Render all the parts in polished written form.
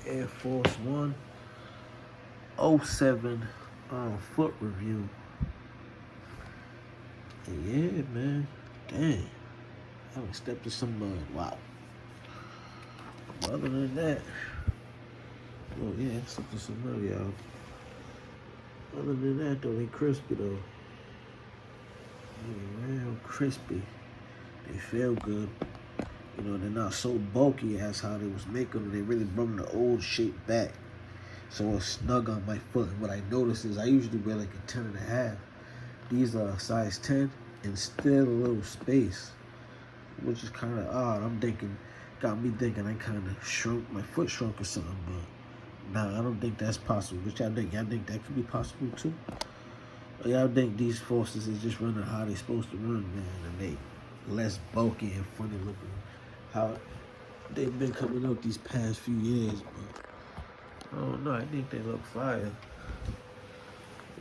Air Force One '07 foot review. And yeah, man. Dang. I haven't stepped in some mud. Wow. But other than that, oh yeah, I stepped in some mud, y'all. Other than that, though, they crispy, though. They real crispy. They feel good. You know, they're not so bulky as how they was making them. They really brought the old shape back. So it's snug on my foot. And what I noticed is I usually wear like a 10 and a half. These are size 10 and still a little space, which is kind of odd. Got me thinking I kind of shrunk, my foot shrunk or something, but nah, I don't think that's possible. Which y'all think? Y'all think that could be possible too? Or y'all think these forces is just running how they supposed to run, man, and they less bulky and funny looking? How they've been coming out these past few years, but I don't know. I think they look fire.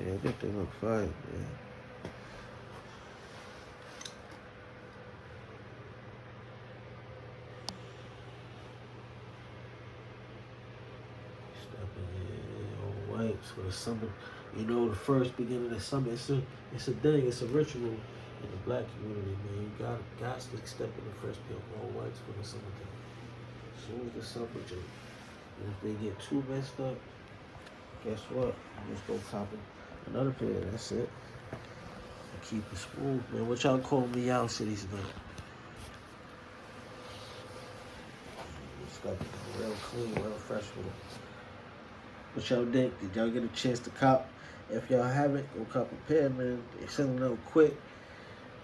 Yeah, I think they look fire, man. On whites for the summer. You know, the first beginning of summer, it's a thing, it's a ritual in the black community, man. You got to step in the first pair of all whites for the summertime. As soon as the summer jump. And if they get too messed up, guess what? You just go cop another pair. That's it. And keep it smooth, man. What y'all call me out cities though? It's got to be real clean, real fresh with it. What y'all think? Did y'all get a chance to cop? If y'all haven't, go cop a pair, man. They're selling out quick.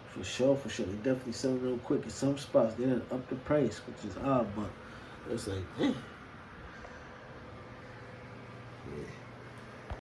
For sure. They definitely selling out quick. In some spots, they didn't up the price, which is odd, but it's like,